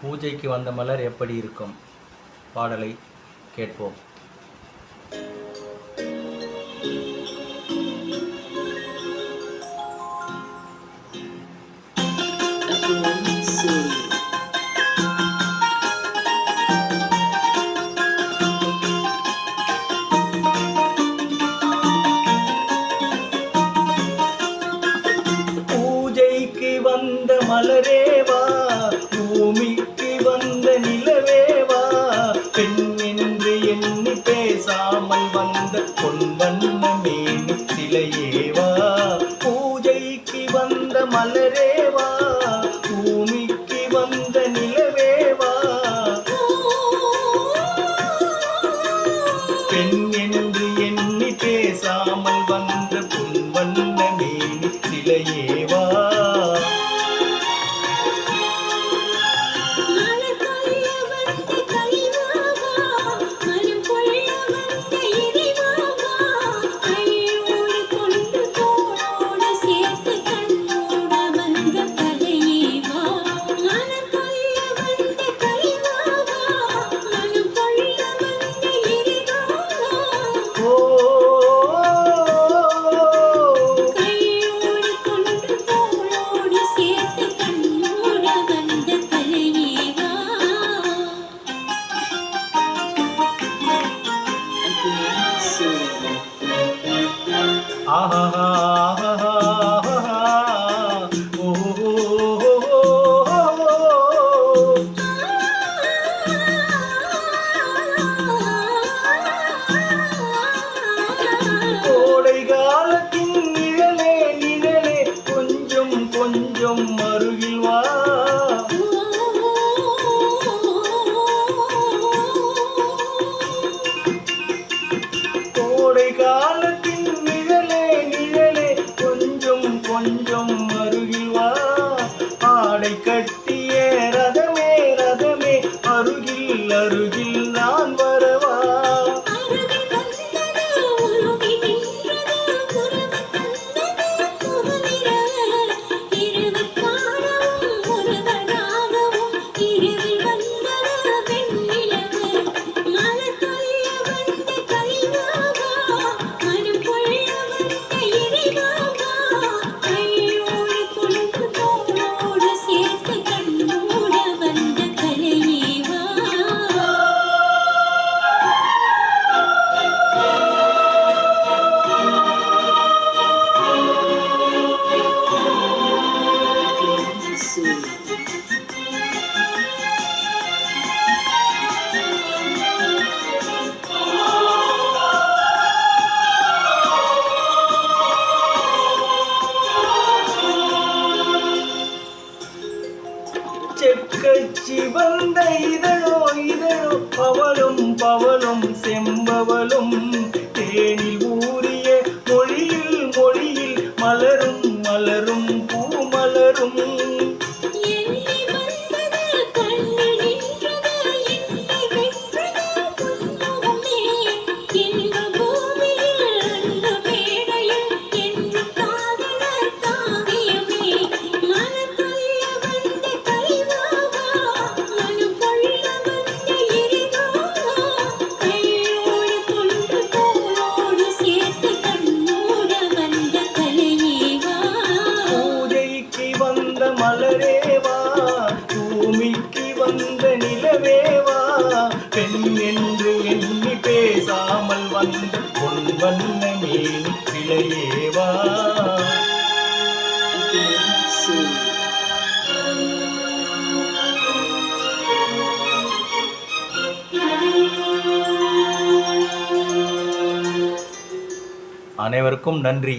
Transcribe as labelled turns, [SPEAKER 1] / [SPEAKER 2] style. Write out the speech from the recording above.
[SPEAKER 1] பூஜைக்கு வந்த மலர் எப்படி இருக்கும்? பாடலை கேட்போம்.
[SPEAKER 2] பூஜைக்கு வந்த மலரேவா, பூமிக்கு வந்த நிலவேவா, பெண் என்று எண்ணி பேசாமல் வந்த பொன் வண்ண மேனி சிலையேவா. பூஜைக்கு வந்த மலரேவா, பூமிக்கு வந்த நிலவேவா, பெண் என்று எண்ணி பேசாமல் வந்த பொன் வண்ண மேனி சிலையேவா. கோடை காலத்தின் நிழலே நிழலே கொஞ்சம் கொஞ்சம் அருகில் வா. கோடை காலத்தின் நிழலே நிழலே கொஞ்சம் கொஞ்சம் அருகில் வா. ஆடை கட்டிய ரதமே ரதமே அருகில் அருகில் நான் வரவா. செக்கச்சி வந்த இதழோ இதழோ பவளும் பவளும் செம்பவளும் தேனில் ஊறிய மொழியில் மொழியில் மலரும் மலரும் பூமலரும். மலரேவா, பூமிக்கு வந்த நிலவேவா, பெண் என்று எண்ணி பேசாமல் வந்த பொன் வண்ண மேனி சிலையேவா.
[SPEAKER 1] அனைவருக்கும் நன்றி.